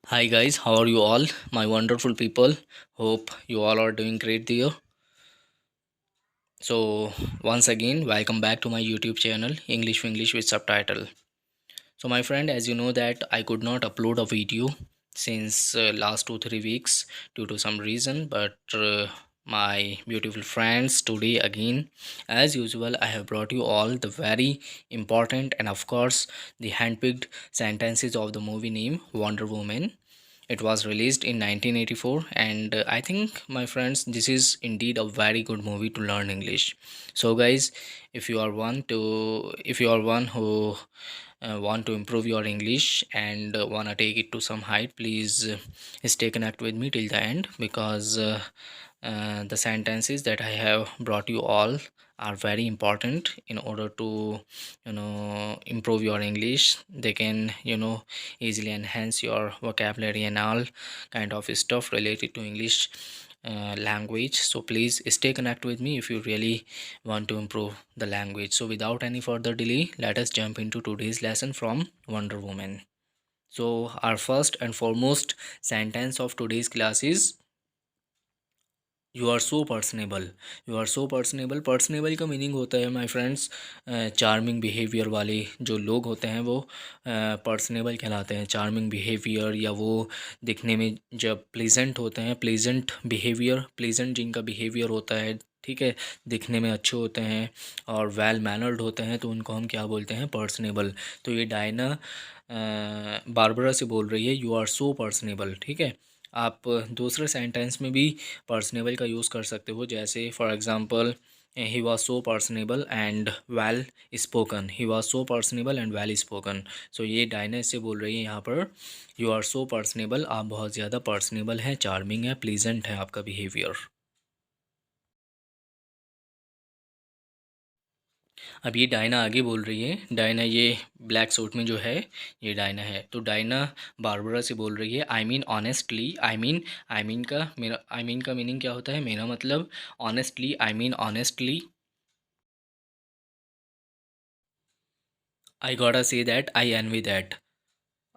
Hi guys, how are you all? My wonderful people. Hope you all are doing great there. So, once again, welcome back to my YouTube channel English for English with subtitle. So, my friend, as you know that I could not upload a video since last 2 3 weeks due to some reason, but my beautiful friends, today again, as usual, I have brought you all the very important and of course the handpicked sentences of the movie name Wonder Woman. It was released in 1984, and I think, my friends, this is indeed a very good movie to learn English. So, guys, if you are one who want to improve your English and want to take it to some height, please stay connect with me till the end because the sentences that I have brought you all are very important in order to improve your English. They can easily enhance your vocabulary and all kind of stuff related to English language. So please stay connect with me if you really want to improve the language. So without any further delay, let us jump into today's lesson from Wonder Woman. So our first and foremost sentence of today's class is you are so personable. You are so personable. Personable का meaning होता है my friends charming behaviour वाले जो लोग होते हैं वो personable कहलाते हैं. चार्मिंग बिहेवियर या वो दिखने में जब प्लेजेंट होते हैं, प्लेजेंट बिहेवियर, प्लेजेंट जिनका बिहेवियर होता है, ठीक है, दिखने में अच्छे होते हैं और वेल मैनर्ड होते हैं, तो उनको हम क्या बोलते हैं? पर्सनेबल. तो ये डायना बारबरा से बोल रही है यू आर सो पर्सनेबल. ठीक है, आप दूसरे सेंटेंस में भी पर्सनेबल का यूज़ कर सकते हो, जैसे for example he was so personable and well spoken. He was so personable and well spoken. So ये डायना इससे बोल रही है यहाँ पर यू आर सो पर्सनेबल. आप बहुत ज़्यादा पर्सनेबल हैं, चार्मिंग है, प्लीजेंट है आपका बिहेवियर. अब ये डायना आगे बोल रही है. डायना ये ब्लैक सूट में जो है ये डायना है. तो डायना बारबरा से बोल रही है I mean honestly. I mean का मीनिंग क्या होता है? मेरा मतलब. Honestly, I mean honestly. I gotta say that I envy that.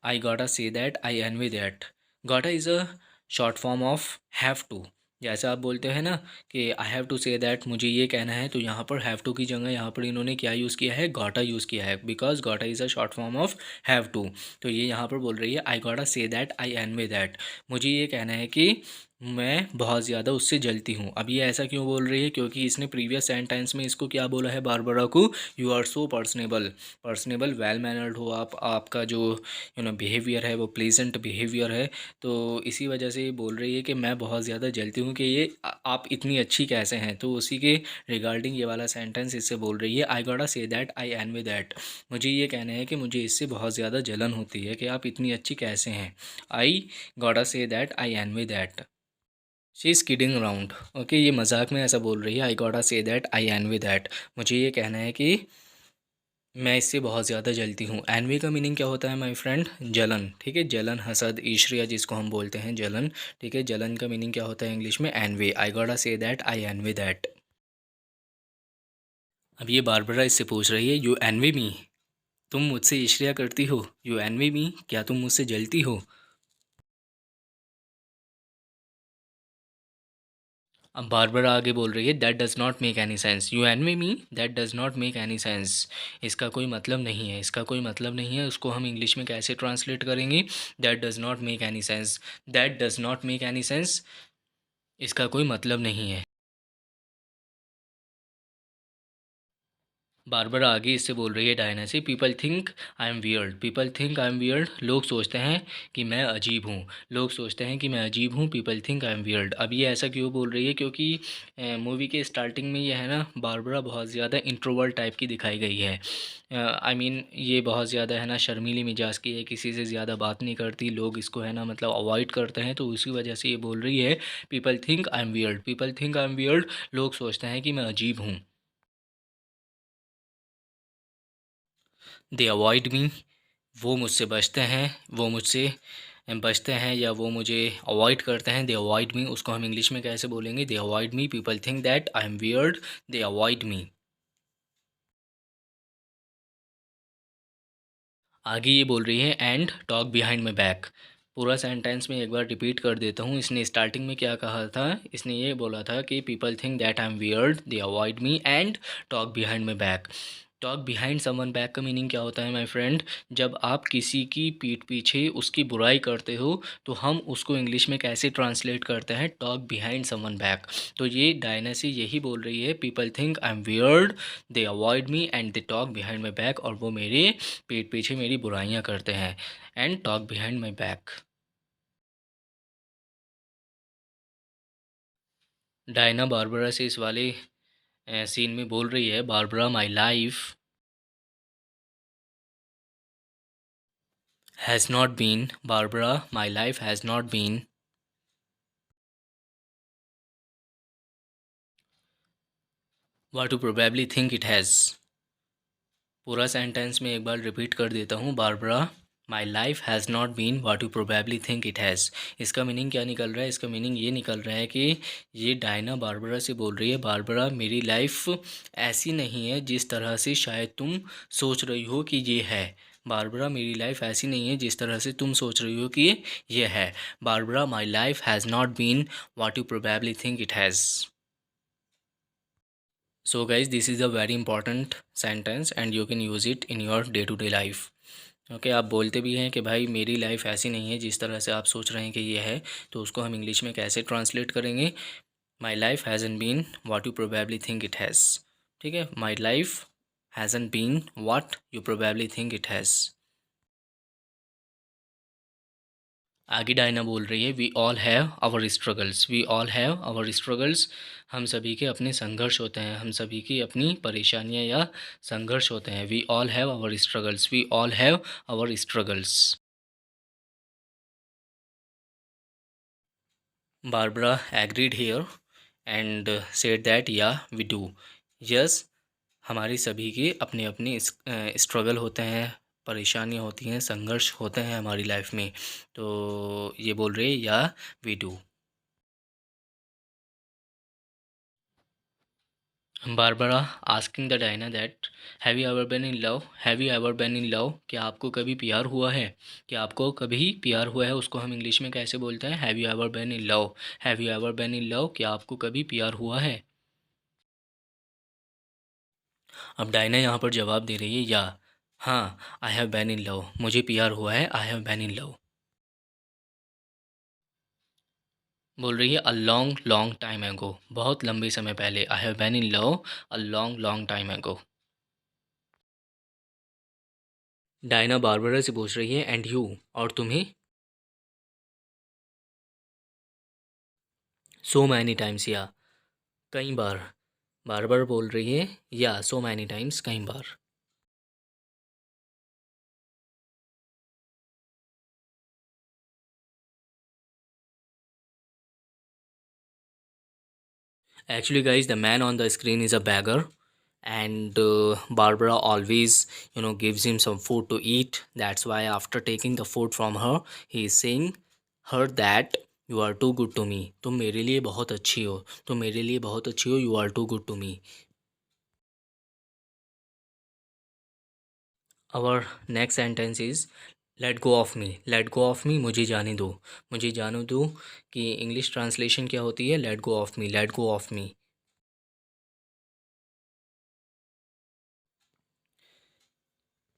I gotta say that I envy that. Gotta is a short form of have to. जैसे आप बोलते हैं ना कि I have to say that, मुझे ये कहना है, तो यहाँ पर हैव टू की जगह यहाँ पर इन्होंने क्या यूज़ किया है? गॉटा यूज़ किया है, because gotta is a short form of have to. तो ये यहाँ पर बोल रही है I gotta say that I envy that. मुझे ये कहना है कि मैं बहुत ज़्यादा उससे जलती हूँ. अब ये ऐसा क्यों बोल रही है? क्योंकि इसने प्रीवियस सेंटेंस में इसको क्या बोला है? बारबरा को you are so personable. Personable, well mannered हो आप, आपका जो बिहेवियर है वो प्लेजेंट बिहेवियर है. तो इसी वजह से ये बोल रही है कि मैं बहुत ज़्यादा जलती हूँ कि ये आप इतनी अच्छी कैसे हैं. तो उसी के रिगार्डिंग ये वाला सेंटेंस इससे बोल रही है I gotta say that I an with that. मुझे ये कहना है कि मुझे इससे बहुत ज़्यादा जलन होती है कि आप इतनी अच्छी कैसे हैं. I gotta say that I an with that. She is kidding around. Okay, ये मजाक में ऐसा बोल रही है I gotta say that I an with that. मुझे ये कहना है कि मैं इससे बहुत ज़्यादा जलती हूँ. एनवी का मीनिंग क्या होता है माय फ्रेंड? जलन. ठीक है, जलन, हसद, ईर्ष्या जिसको हम बोलते हैं, जलन. ठीक है, जलन का मीनिंग क्या होता है इंग्लिश में? N V. I gotta say that I envy that. अब ये बारबरा इससे पूछ रही है यू एनवी मी. तुम मुझसे ईर्ष्या करती हो? यू एनवी मी, क्या तुम मुझसे जलती हो? अब बारबरा आगे बोल रही है that does not make any sense. You envy me, that does not make any sense. इसका कोई मतलब नहीं है, इसका कोई मतलब नहीं है. उसको हम इंग्लिश में कैसे ट्रांसलेट करेंगे? That does not make any sense. That does not make any sense, इसका कोई मतलब नहीं है. बारबरा आगे इससे बोल रही है डायना से people think I am weird. People think I am weird. लोग सोचते हैं कि मैं अजीब हूँ. लोग सोचते हैं कि मैं अजीब हूँ. People think I am weird. अब ये ऐसा क्यों बोल रही है? क्योंकि मूवी के स्टार्टिंग में ये है ना, बारबरा बहुत ज़्यादा इंट्रोवर्ट टाइप की दिखाई गई है. आई मीन ये बहुत ज़्यादा है ना शर्मीली मिजाज की है, किसी से ज़्यादा बात नहीं करती. लोग इसको है ना मतलब अवॉइड करते हैं, तो उसी वजह से ये बोल रही है people think I am weird. People think I am weird. लोग सोचते हैं कि मैं अजीब हूँ. दे अवॉइड मी. वो मुझसे बचते हैं, वो मुझसे बचते हैं या वो मुझे अवॉइड करते हैं. दे अवॉइड मी, उसको हम इंग्लिश में कैसे बोलेंगे? They avoid me. People think that I am weird. They avoid me. आगे ये बोल रही है and talk behind my back. पूरा सेंटेंस में एक बार रिपीट कर देता हूँ। इसने स्टार्टिंग में क्या कहा था, इसने ये बोला था कि people think that I am weird, they avoid me and talk behind my back. Talk behind someone back का मीनिंग क्या होता है माय फ्रेंड? जब आप किसी की पीठ पीछे उसकी बुराई करते हो तो हम उसको इंग्लिश में कैसे ट्रांसलेट करते हैं? Talk behind someone back. तो ये डायनेसी यही बोल रही है, people think I am weird, they avoid me and they talk behind my back, और वो मेरे पीठ पीछे मेरी बुराइयां करते हैं, and talk behind my back. Diana Barbara से इस वाले सीन में बोल रही है, Barbara my life has not been, Barbara, my life has not been what you probably think it has। पूरा सेंटेंस में एक बार रिपीट कर देता हूँ, Barbara my life has not been what you probably think it has. इसका meaning क्या निकल रहा है? इसका मीनिंग ये निकल रहा है कि ये डायना बारबरा से बोल रही है, बारबरा मेरी लाइफ ऐसी नहीं है जिस तरह से शायद तुम सोच रही हो कि ये है। बारबरा मेरी लाइफ ऐसी नहीं है जिस तरह से तुम सोच रही हो कि ये है। Barbara my life has not been what you probably think it has. So guys, this is a very important sentence and you can use it in your day to day life। Okay, आप बोलते भी हैं कि भाई मेरी life ऐसी नहीं है जिस तरह से आप सोच रहे हैं कि ये है, तो उसको हम इंग्लिश में कैसे ट्रांसलेट करेंगे? My life hasn't been what you probably think it has. ठीक है, my life hasn't been what you probably think it has. आगे डायना बोल रही है, we all have our struggles, we all have our struggles, हम सभी के अपने संघर्ष होते हैं, हम सभी की अपनी परेशानियां या संघर्ष होते हैं। We all have our struggles, we all have our struggles. Barbara agreed here and said that yeah we do. Yes, हमारी सभी के अपने अपने स्ट्रगल होते हैं, परेशानियाँ होती हैं, संघर्ष होते हैं हमारी लाइफ में। तो ये बोल रहे हैं yeah we do. Barbara asking the Diana that have you ever been in love, have you ever been in love, क्या आपको कभी प्यार हुआ है? क्या आपको कभी प्यार हुआ है? उसको हम इंग्लिश में कैसे बोलते हैं? Have you ever been in love, have you ever been in love, क्या आपको कभी प्यार हुआ है? अब डायना यहाँ पर जवाब दे रही है या, हाँ, I have been in love, मुझे प्यार हुआ है, I have been in love. बोल रही है अ लॉन्ग लॉन्ग टाइम एगो, बहुत लंबे समय पहले, I have been in love a long long time ago. Diana Barbara से पूछ रही है एंड यू, और तुम्हें? सो मैनी टाइम्स, या कई बार। बार बार बोल रही है या सो मैनी टाइम्स, कई बार। Actually guys, the man on the screen is a beggar, and Barbara always gives him some food to eat. That's why after taking the food from her, he is saying her that you are too good to me, तुम मेरे लिए बहुत अच्छी हो, तुम मेरे लिए बहुत अच्छी हो, you are too good to me। Our next sentence is late go of me, let go of मी, मुझे जाने दो, मुझे जाने दो, कि इंग्लिश ट्रांसलेशन क्या होती है? Let go of me, let go of me.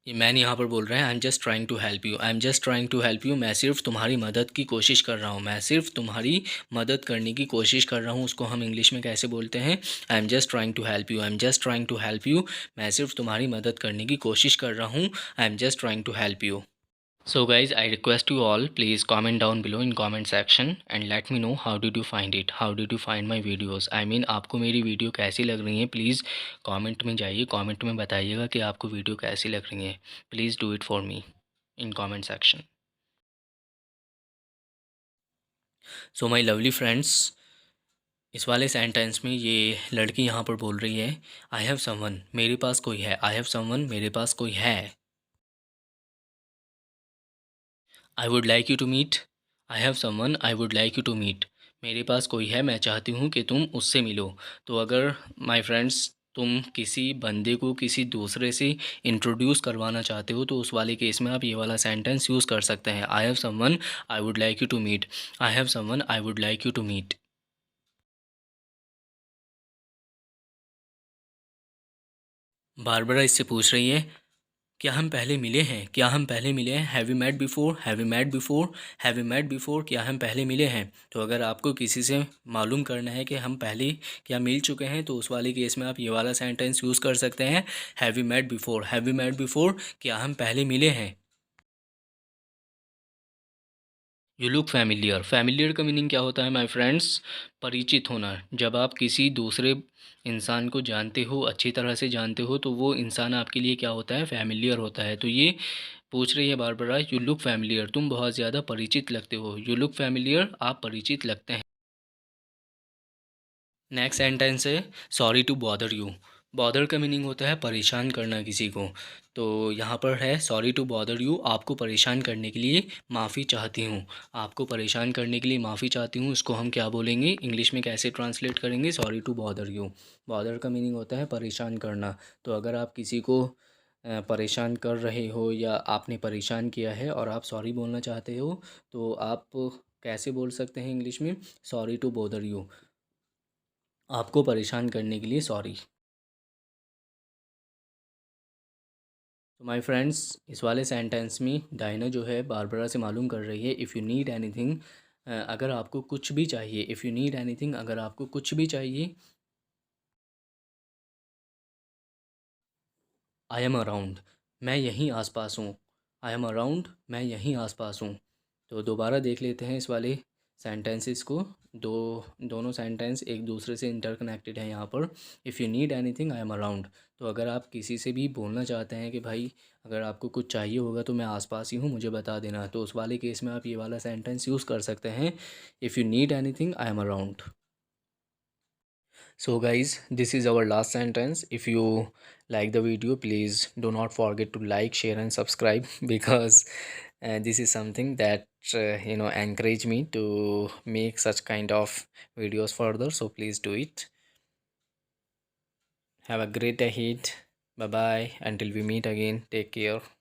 ये मैन यहाँ पर बोल रहे हैं, I am just trying to help you, I am just trying to help you, मैं सिर्फ तुम्हारी मदद की कोशिश कर रहा हूँ, मैं सिर्फ तुम्हारी मदद करने की कोशिश कर रहा हूँ। उसको हम इंग्लिश में कैसे बोलते हैं? I am just trying to help you, I am just trying to help you, मैं सिर्फ तुम्हारी मदद करने की कोशिश कर रहा हूँ, I am just trying to help you. So guys, I request you all, please comment down below in comment section and let me know how did you find it, how did you find my videos, I mean आपको मेरी video कैसी लग रही है? Please comment में जाइए, comment में बताइएगा कि आपको वीडियो कैसी लग रही है। Please do it for me in comment section. So my lovely friends, इस वाले सेंटेंस में ये लड़की यहाँ पर बोल रही है, आई हैव समवन, मेरे पास कोई है, आई हैव समवन, मेरे पास कोई है। I would like you to meet, I have someone I would like you to meet, मेरे पास कोई है, मैं चाहती हूँ कि तुम उससे मिलो। तो अगर माय फ्रेंड्स तुम किसी बंदे को किसी दूसरे से इंट्रोड्यूस करवाना चाहते हो तो उस वाले केस में आप ये वाला सेंटेंस यूज़ कर सकते हैं। I have someone I would like you to meet. I have someone I would like you to meet. Barbara इससे पूछ रही है, क्या हम पहले मिले हैं? क्या हम पहले मिले हैं? Have you met before? Have you met before? Have you met before? क्या हम पहले मिले हैं? तो अगर आपको किसी से मालूम करना है कि हम पहले क्या मिल चुके हैं तो उस वाले केस में आप ये वाला सेंटेंस यूज़ कर सकते हैं, have you met before? Have you met before? क्या हम पहले मिले हैं? You look familiar. फैमिलियर का मीनिंग क्या होता है माय फ्रेंड्स? परिचित होना। जब आप किसी दूसरे इंसान को जानते हो, अच्छी तरह से जानते हो, तो वो इंसान आपके लिए क्या होता है? फैमिलियर होता है। तो ये पूछ रही है बारबरा, यू लुक फैमिलियर, तुम बहुत ज़्यादा परिचित लगते हो। यू लुक फैमिलियर, आप परिचित लगते हैं। नेक्स्ट सेंटेंस है sorry to bother you. Bother का मीनिंग होता है परेशान करना किसी को। तो यहाँ पर है सॉरी टू बॉदर यू, आपको परेशान करने के लिए माफ़ी चाहती हूँ। आपको परेशान करने के लिए माफ़ी चाहती हूँ, इसको हम क्या बोलेंगे? इंग्लिश में कैसे ट्रांसलेट करेंगे? Sorry to bother you. Bother का मीनिंग होता है परेशान करना। तो अगर आप किसी को परेशान कर रहे हो या आपने परेशान किया है और आप सॉरी बोलना चाहते हो तो आप कैसे बोल सकते हैं इंग्लिश में? सॉरी टू बॉदर यू, आपको परेशान करने के लिए सॉरी। तो माय फ्रेंड्स, इस वाले सेंटेंस में डायना जो है बारबरा से मालूम कर रही है, इफ़ यू नीड एनीथिंग, अगर आपको कुछ भी चाहिए, इफ़ यू नीड एनीथिंग, अगर आपको कुछ भी चाहिए, आई एम अराउंड, मैं यहीं आसपास हूँ। आई एम अराउंड, मैं यहीं आसपास हूँ। तो दोबारा देख लेते हैं इस वाले सेंटेंसेस को। दोनों सेंटेंस एक दूसरे से इंटरकनेक्टेड हैं यहाँ पर। If you need anything I am around. तो अगर आप किसी से भी बोलना चाहते हैं कि भाई अगर आपको कुछ चाहिए होगा तो मैं आसपास ही हूँ, मुझे बता देना, तो उस वाले केस में आप ये वाला सेंटेंस यूज़ कर सकते हैं, if you need anything I am around. So guys, this is our last sentence. If you like the video, please do not forget to like, share and subscribe because this is something that encourage me to make such kind of videos further. So please do it. Have a great day ahead. Bye bye. Until we meet again. Take care.